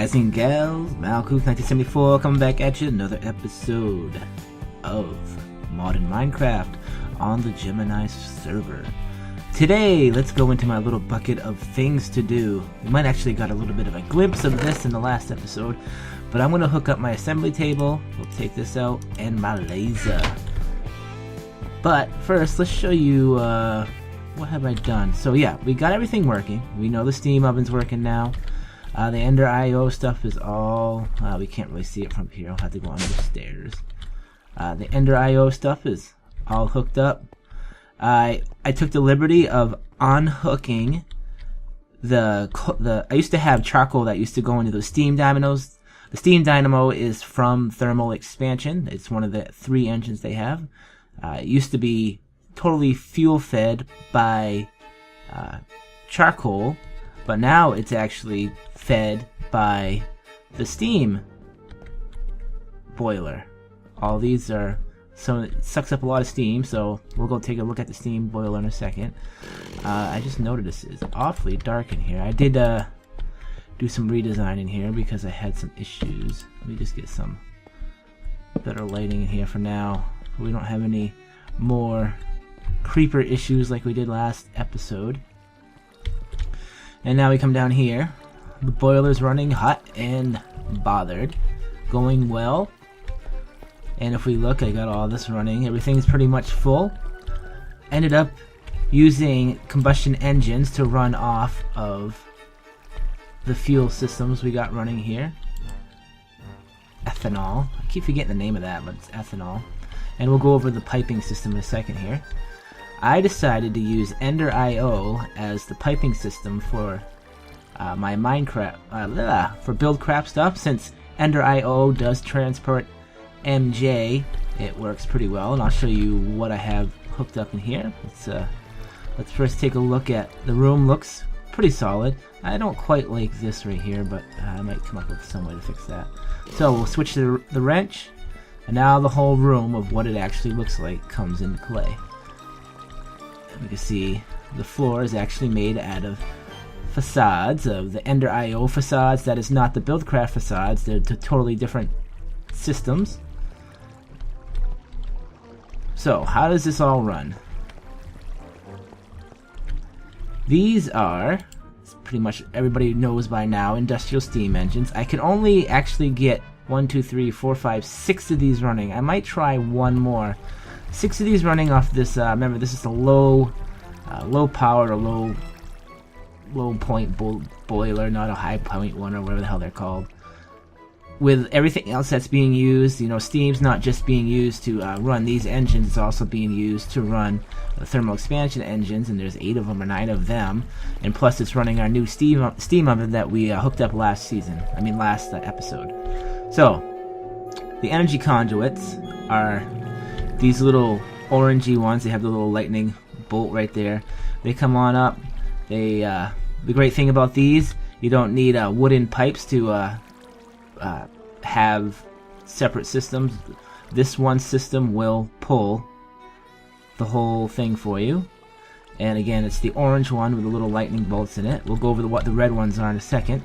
Guys and gals, Malkuth1974 coming back at you, another episode of Modern Minecraft on the Gemini server. Today, let's go into my little bucket of things to do. We might actually got a little bit of a glimpse of this in the last episode, but I'm going to hook up my assembly table, we'll take this out, and my laser. But first, let's show you, what have I done? So yeah, we got everything working. We know the steam oven's working now. The Ender IO stuff is all, we can't really see it from here, I'll have to go under the stairs. The Ender IO stuff is all hooked up. I took the liberty of unhooking I used to have charcoal that used to go into those steam dynamos. The steam dynamo is from thermal expansion. It's one of the 3 engines they have. It used to be totally fuel fed by charcoal, but now it's actually fed by the steam boiler. All these are, so it sucks up a lot of steam, so we'll go take a look at the steam boiler in a second. I just noticed it's awfully dark in here. I did do some redesign in here because I had some issues. Let me just get some better lighting in here for now. We don't have any more creeper issues like we did last episode. And now we come down here. The boiler's running hot and bothered, going well. And if we look, I got all this running. Everything's pretty much full. Ended up using combustion engines to run off of the fuel systems we got running here. Ethanol. I keep forgetting the name of that, but it's ethanol. And we'll go over the piping system in a second here. I decided to use Ender IO as the piping system for my Minecraft, for BuildCraft stuff. Since Ender IO does transport MJ, it works pretty well, and I'll show you what I have hooked up in here. Let's first take a look at the room. Looks pretty solid. I don't quite like this right here, but I might come up with some way to fix that. So we'll switch to the wrench, and now the whole room of what it actually looks like comes into play. You can see the floor is actually made out of facades of the Ender IO facades. That is not the BuildCraft facades. They're totally different systems. So how does this all run? These are, pretty much everybody knows by now, industrial steam engines. I can only actually get 1, 2, 3, 4, 5, 6 of these running. I might try one more. 6 of these running off this. Remember, this is a low power or low point boiler, not a high point one or whatever the hell they're called. With everything else that's being used, you know, steam's not just being used to run these engines; it's also being used to run the thermal expansion engines, and there's 8 of them or 9 of them. And plus, it's running our new steam oven that we hooked up last episode. So, the energy conduits are these little orangey ones. They have the little lightning bolt right there. They come on up. They the great thing about these, you don't need wooden pipes to have separate systems. This one system will pull the whole thing for you. And again, it's the orange one with the little lightning bolts in it. We'll go over what the red ones are in a second.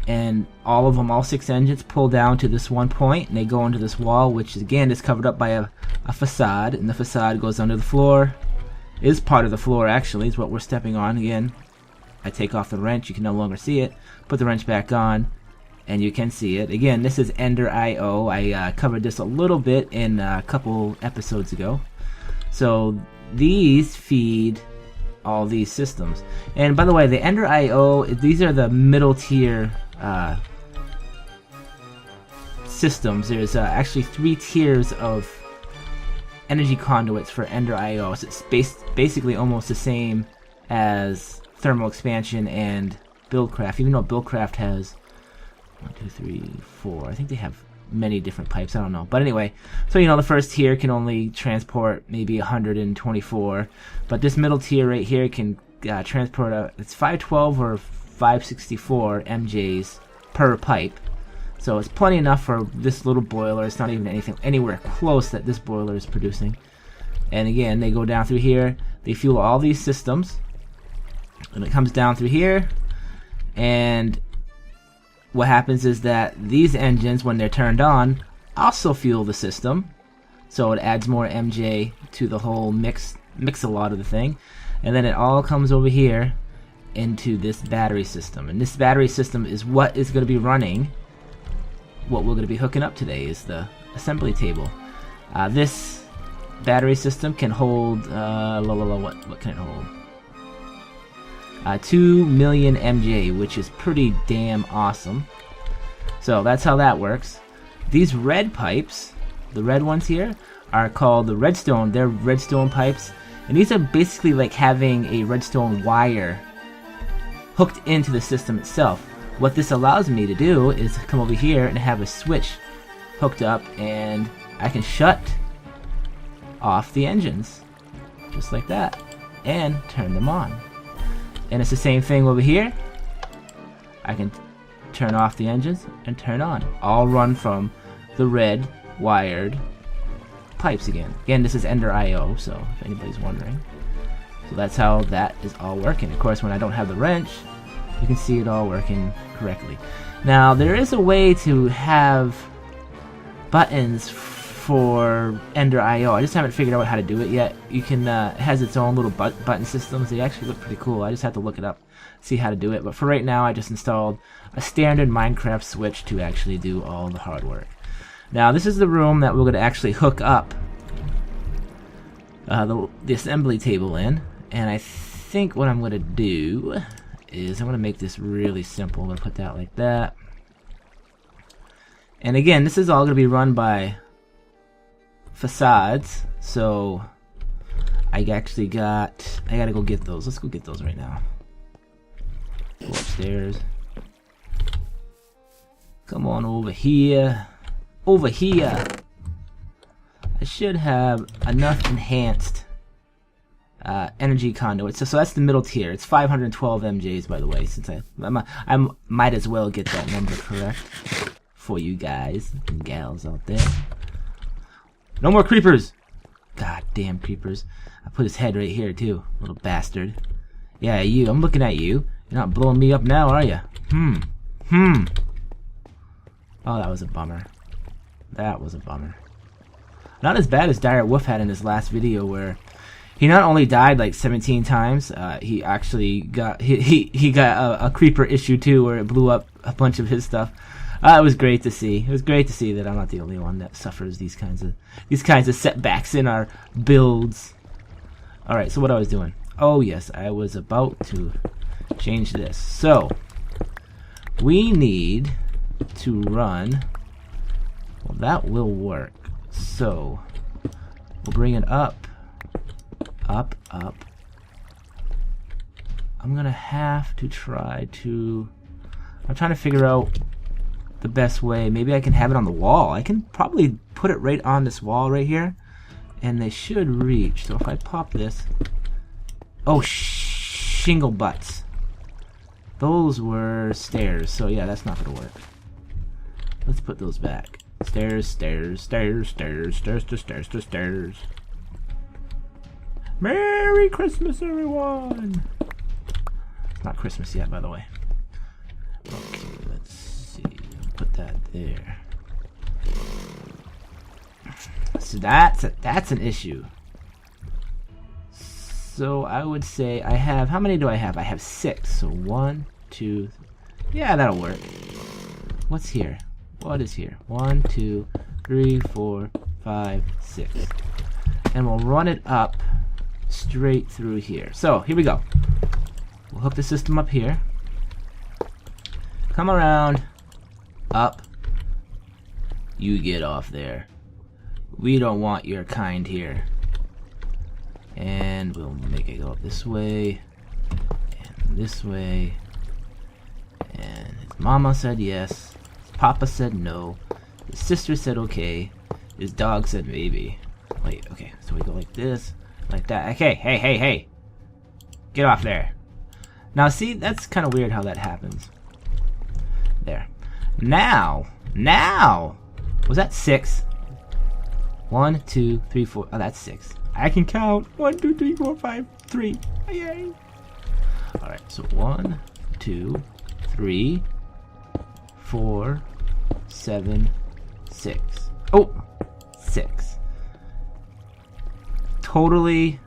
And all of them, all 6 engines, pull down to this one point, and they go into this wall, which again is covered up by a facade, and the facade goes under the floor. Is part of the floor, actually, is what we're stepping on. Again, I take off the wrench, you can no longer see it. Put the wrench back on, and you can see it. Again, this is Ender IO. I covered this a little bit in a couple episodes ago. So these feed all these systems. And by the way, the Ender IO, these are the middle tier systems. There's actually 3 tiers of energy conduits for Ender IO. So it's basically almost the same as thermal expansion and BuildCraft, even though BuildCraft has 1, 2, 3, 4. I think they have many different pipes. I don't know. But anyway, so you know, the first tier can only transport maybe 124, but this middle tier right here can transport it's 512 or 564 MJs per pipe. So it's plenty enough for this little boiler. It's not even anywhere close that this boiler is producing. And again, they go down through here. They fuel all these systems. And it comes down through here. And what happens is that these engines, when they're turned on, also fuel the system. So it adds more MJ to the whole mix a lot of the thing. And then it all comes over here into this battery system. And this battery system is what is going to be running what we're going to be hooking up today, is the assembly table. This battery system can hold, what can it hold? 2 million MJ, which is pretty damn awesome. So that's how that works. These red pipes, the red ones here, are called the redstone. They're redstone pipes, and these are basically like having a redstone wire hooked into the system itself. What this allows me to do is come over here and have a switch hooked up, and I can shut off the engines just like that and turn them on. And it's the same thing over here. I can turn off the engines and turn on. All run from the red wired pipes again. Again, this is Ender IO, so if anybody's wondering. So that's how that is all working. Of course, when I don't have the wrench, you can see it all working correctly. Now, there is a way to have buttons for Ender IO. I just haven't figured out how to do it yet. You can, it has its own little button systems. They actually look pretty cool. I just have to look it up, see how to do it. But for right now, I just installed a standard Minecraft switch to actually do all the hard work. Now, this is the room that we're going to actually hook up the assembly table in. And I think what I'm going to do is I'm going to make this really simple. I'm going to put that like that. And again, this is all going to be run by facades, so I actually I gotta go get those. Let's go get those right now. Go upstairs. Come on over here. Over here. I should have enough enhanced energy conduit. So that's the middle tier. It's 512 MJs, by the way, since I might as well get that number correct for you guys and gals out there. No more creepers! God damn creepers. I put his head right here too, little bastard. Yeah, you. I'm looking at you. You're not blowing me up now, are you? Oh, that was a bummer. That was a bummer. Not as bad as Dire Wolf had in his last video, where he not only died like 17 times, he actually got he got a creeper issue too, where it blew up a bunch of his stuff. It was great to see. It was great to see that I'm not the only one that suffers these kinds of setbacks in our builds. All right, so what I was doing? Oh yes, I was about to change this. So we need to run. Well, that will work. So we'll bring it up, up, up. I'm gonna have to try to. I'm trying to figure out the best way. Maybe I can have it on the wall. I can probably put it right on this wall right here, and they should reach. So if I pop this, oh, shingle butts. Those were stairs. So yeah, that's not gonna work. Let's put those back. Stairs, stairs, stairs, stairs, stairs to stairs to stairs. Merry Christmas, everyone! It's not Christmas yet, by the way. Okay, let's see. Put that there. So that's an issue. So I would say I have, how many do I have? I have 6. So 1, 2, yeah, that'll work. What's here? What is here? 1, 2, 3, 4, 5, 6. And we'll run it up straight through here. So here we go. We'll hook the system up here. Come around. Up. You get off there. We don't want your kind here. And we'll make it go up this way. And this way. And his mama said yes. Papa said no. His sister said okay. His dog said maybe. Wait, okay. So we go like this. Like that. Okay, hey, hey, hey. Get off there. Now see, that's kind of weird how that happens. There. Now. Was that 6? 1, 2, 3, 4. Oh, that's 6. I can count. 1, 2, 3, 4, 5, 3. Yay. Alright, so 1, 2, 3, 4, 7, 6. Oh, 6. Totally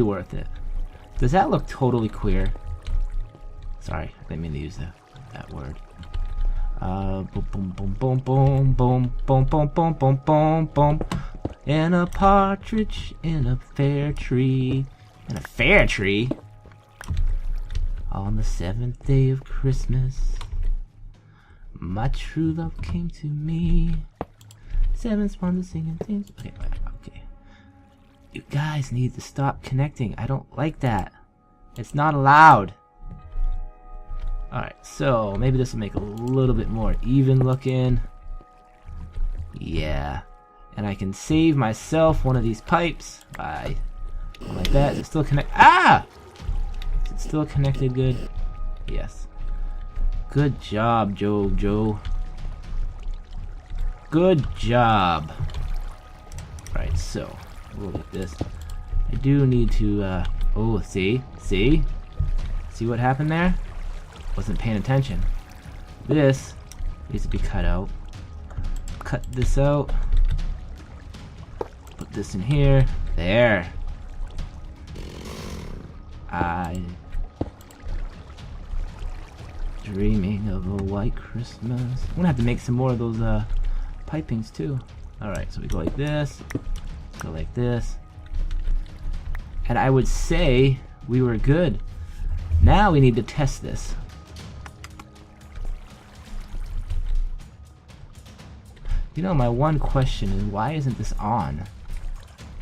worth it. Does that look totally queer? Sorry, I didn't mean to use that word. Boom, boom, boom, boom, boom, boom, boom, boom, boom, boom, boom, boom. And a partridge in a fair tree. In a fair tree? On the 7th day of Christmas, my true love came to me. 7 swans singing things. Okay. You guys need to stop connecting. I don't like that. It's not allowed. Alright, so maybe this will make a little bit more even looking. Yeah. And I can save myself one of these pipes by going like that. Is it still connected? Ah! Is it still connected good? Yes. Good job, Joe. Good job. Right, so we'll look at this. I do need to oh, see what happened there? Wasn't paying attention. This needs to be cut out. Cut this out. Put this in here. There. Dreaming of a white Christmas. I'm gonna have to make some more of those pipings too. Alright, so we go like this. Go like this. And I would say we were good. Now we need to test this. You know, my one question is, why isn't this on?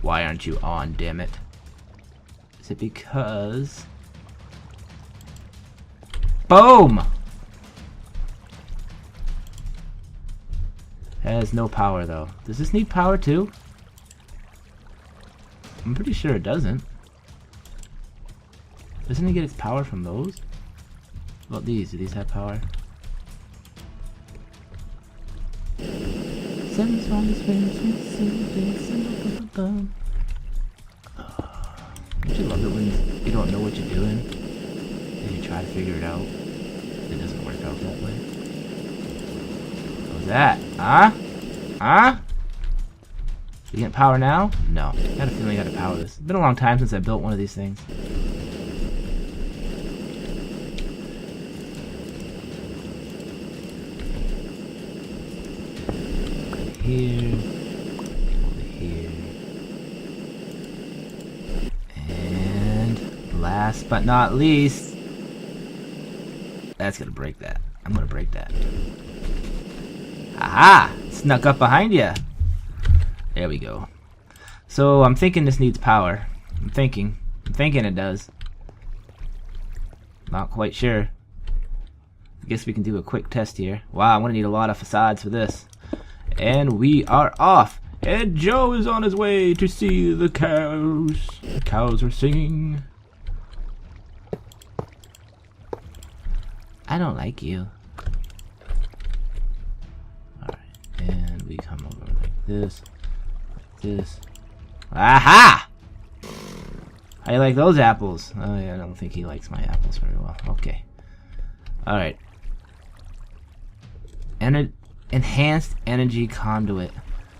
Why aren't you on, damn it? Is it because... Boom! It has no power, though. Does this need power, too? I'm pretty sure it doesn't. Doesn't it get its power from those? What about these? Do these have power? Don't you love it when you don't know what you're doing and you try to figure it out? It doesn't work out that way. What was that? Huh? You getting power now? No. I got a feeling I gotta power this. It's been a long time since I built one of these things. Here, over here, and last but not least, that's gonna break that. I'm gonna break that. Aha! Snuck up behind you. There we go. So I'm thinking this needs power. I'm thinking it does. Not quite sure. I guess we can do a quick test here. Wow, I'm gonna need a lot of facades for this. And we are off. And Joe is on his way to see the cows. The cows are singing. I don't like you. Alright, and we come over like this. Like this. Aha! How you like those apples? Oh yeah, I don't think he likes my apples very well. Okay. Alright. And enhanced energy conduit.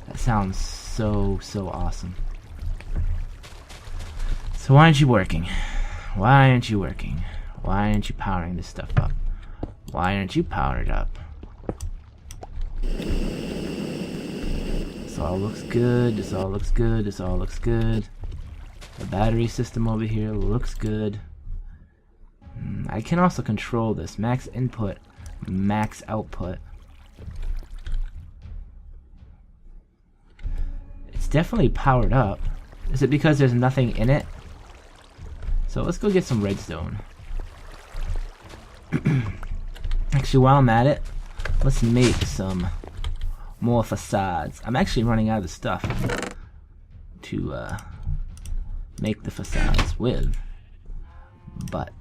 That sounds so awesome. So why aren't you working? Why aren't you working? Why aren't you powering this stuff up? Why aren't you powered up? This all looks good. This all looks good. This all looks good. The battery system over here looks good. I can also control this. Max input, max output. Definitely powered up. Is it because there's nothing in it? So let's go get some redstone. Actually, while I'm at it, let's make some more facades. I'm actually running out of stuff to make the facades with. But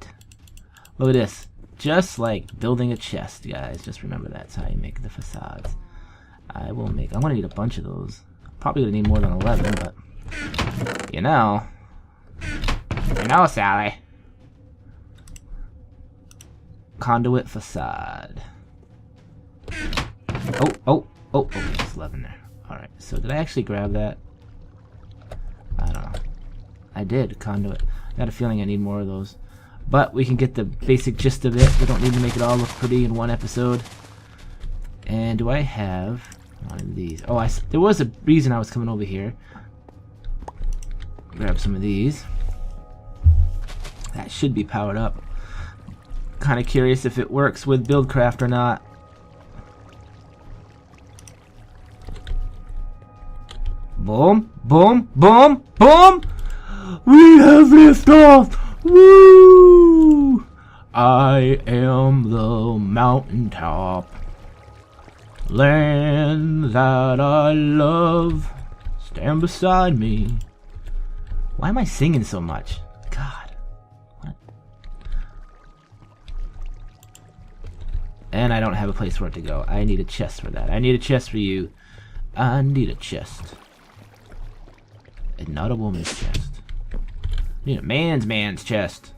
look at this. Just like building a chest, guys. Just remember that's how you make the facades. I'm gonna need a bunch of those. Probably gonna need more than 11, but you know, Sally. conduit facade. Oh, there's 11 there. Alright, so did I actually grab that? I don't know. I did, conduit. I got a feeling I need more of those. But we can get the basic gist of it. We don't need to make it all look pretty in one episode. And do I have one of these? Oh, there was a reason I was coming over here. Grab some of these. That should be powered up. Kind of curious if it works with Buildcraft or not. Boom, boom, boom, boom! We have liftoff! Woo! I am the mountaintop. Land that I love. Stand beside me. Why am I singing so much? God. What? And I don't have a place for it to go. I need a chest for that. I need a chest for you. I need a chest. And not a woman's chest. I need a man's chest.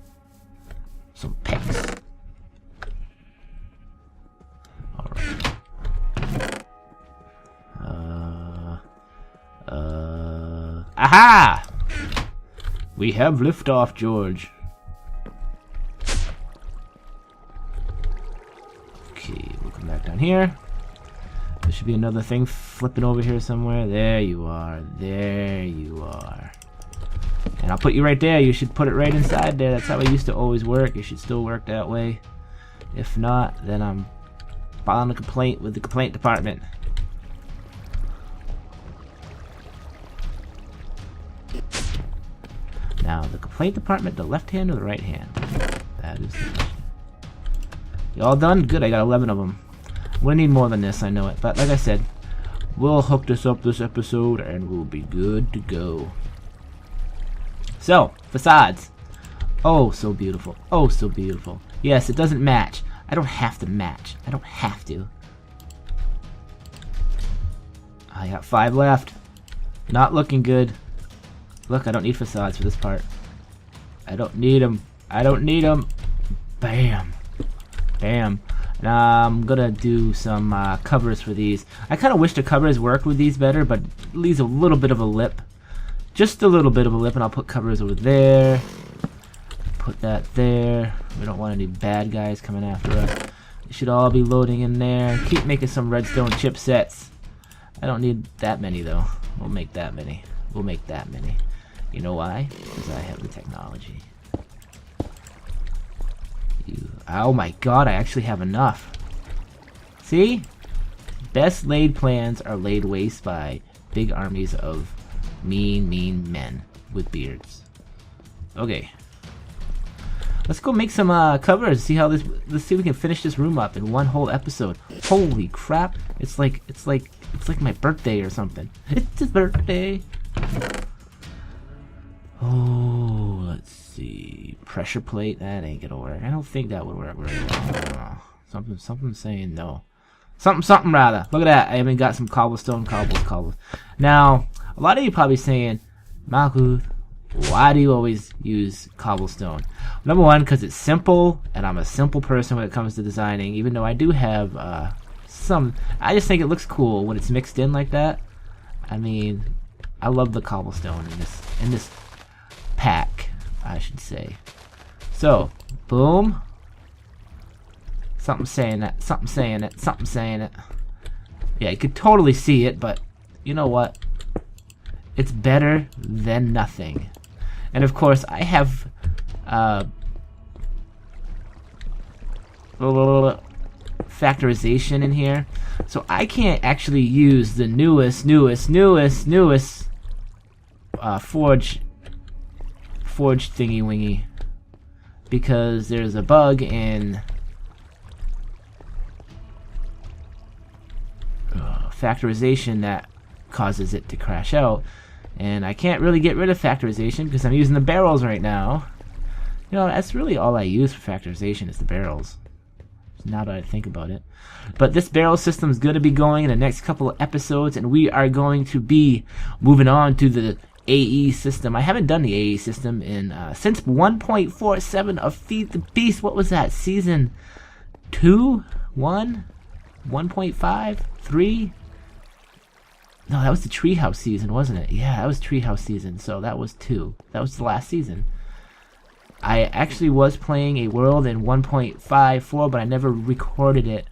Some pecs. Alright. Aha! We have liftoff, George. Okay, we'll come back down here. There should be another thing flipping over here somewhere. There you are. There you are. And I'll put you right there. You should put it right inside there. That's how it used to always work. It should still work that way. If not, then I'm filing a complaint with the complaint department. Now, the complaint department, the left hand or the right hand? That is the question. You all done? Good, I got 11 of them. We'll need more than this, I know it. But like I said, we'll hook this up this episode and we'll be good to go. So, facades. Oh, so beautiful. Oh, so beautiful. Yes, it doesn't match. I don't have to match. I don't have to. I got 5 left. Not looking good. Look, I don't need facades for this part. I don't need them. I don't need them. Bam. Bam. Now I'm gonna do some covers for these. I kind of wish the covers worked with these better, but it leaves a little bit of a lip. Just a little bit of a lip, and I'll put covers over there. Put that there. We don't want any bad guys coming after us. They should all be loading in there. Keep making some redstone chipsets. I don't need that many though. We'll make that many. We'll make that many. You know why? Because I have the technology. Oh my god, I actually have enough. See? Best laid plans are laid waste by big armies of mean men with beards. Okay. Let's go make some covers. See how this. Let's see if we can finish this room up in one whole episode. Holy crap! It's like my birthday or something. It's his birthday. Oh, let's see. Pressure plate. That ain't gonna work. I don't think that would work very well. Something saying no. Something rather. Look at that. I even got some cobblestone. Cobbles. Now, a lot of you probably saying, Marcus, why do you always use cobblestone? Number one, because it's simple, and I'm a simple person when it comes to designing. Even though I do have some, I just think it looks cool when it's mixed in like that. I mean, I love the cobblestone in this pack, I should say. So, boom. Something saying it. Yeah, you could totally see it, but you know what? It's better than nothing. And of course, I have factorization in here, so I can't actually use the newest forge thingy wingy because there's a bug in factorization that causes it to crash out, and I can't really get rid of factorization because I'm using the barrels right now. You know, that's really all I use for factorization is the barrels, now that I think about it. But this barrel system is going to be going in the next couple of episodes, and we are going to be moving on to the AE system. I haven't done the AE system in since 1.47 of Feed the Beast. What was that? Season 2, 1, 1.5, 3. No, that was the Treehouse season, wasn't it? Yeah, that was Treehouse season, so that was 2. That was the last season. I actually was playing a world in 1.54, but I never recorded it.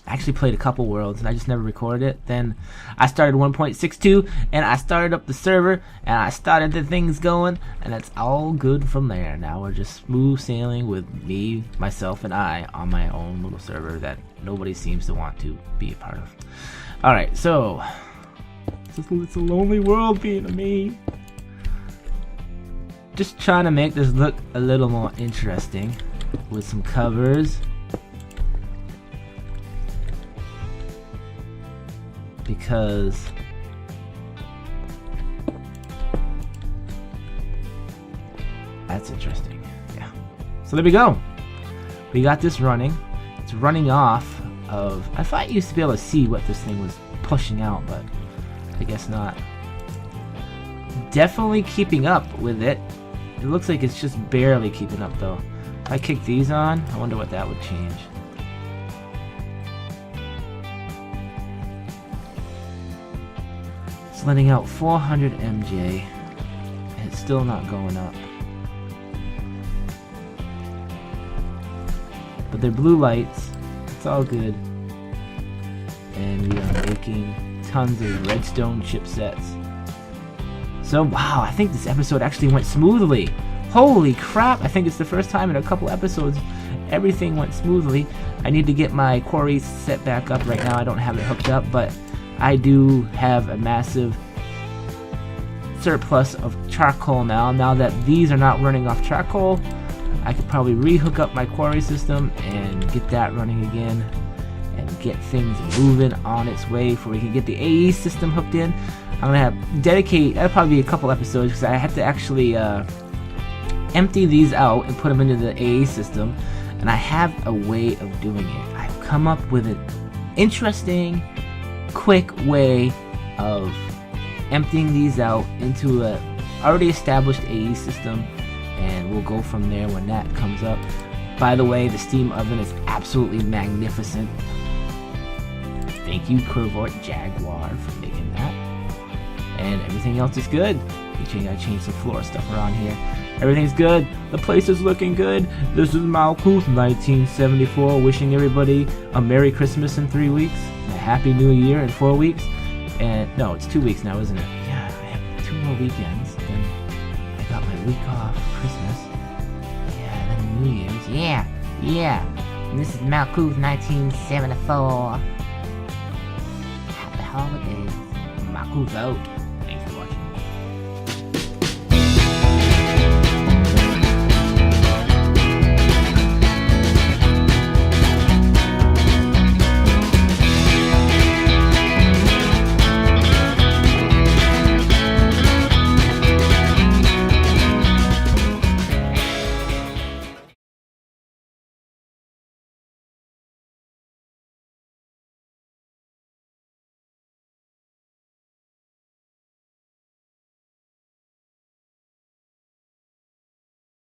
I actually played a couple worlds, and I just never recorded it. Then I started 1.62, and I started up the server, and I started the things going, and it's all good from there. Now we're just smooth sailing with me, myself, and I on my own little server that nobody seems to want to be a part of. Alright, so it's a lonely world being a me. Just trying to make this look a little more interesting with some covers. Because that's interesting. Yeah. So there we go. We got this running. It's running off of... I thought you used to be able to see what this thing was pushing out, but I guess not. Definitely keeping up with it. It looks like it's just barely keeping up though. If I kick these on, I wonder what that would change. It's letting out 400 MJ, and it's still not going up. But they're blue lights, it's all good. And we are making tons of redstone chipsets. So wow, I think this episode actually went smoothly. Holy crap, I think it's the first time in a couple episodes everything went smoothly. I need to get my quarry set back up right now. I don't have it hooked up, but I do have a massive surplus of charcoal now. Now that these are not running off charcoal, I could probably re-hook up my quarry system and get that running again and get things moving on its way before we can get the AE system hooked in. I'm gonna have dedicate, that'll probably be a couple episodes because I have to actually empty these out and put them into the AE system, and I have a way of doing it. I've come up with an interesting, quick way of emptying these out into a already established AE system, and we'll go from there when that comes up. By the way, the steam oven is absolutely magnificent. Thank you, Corvort Jaguar, for making that. And everything else is good. I changed some floor stuff around here. Everything's good. The place is looking good. This is MineCraft 1974, wishing everybody a Merry Christmas in 3 weeks, and a Happy New Year in 4 weeks. And no, it's 2 weeks now, isn't it? Yeah, I have 2 more weekends. Then I got my week off for Christmas. Yeah, and then New Year's. Yeah. And this is MineCraft 1974. Happy holidays. MineCraft's out. Thanks for watching.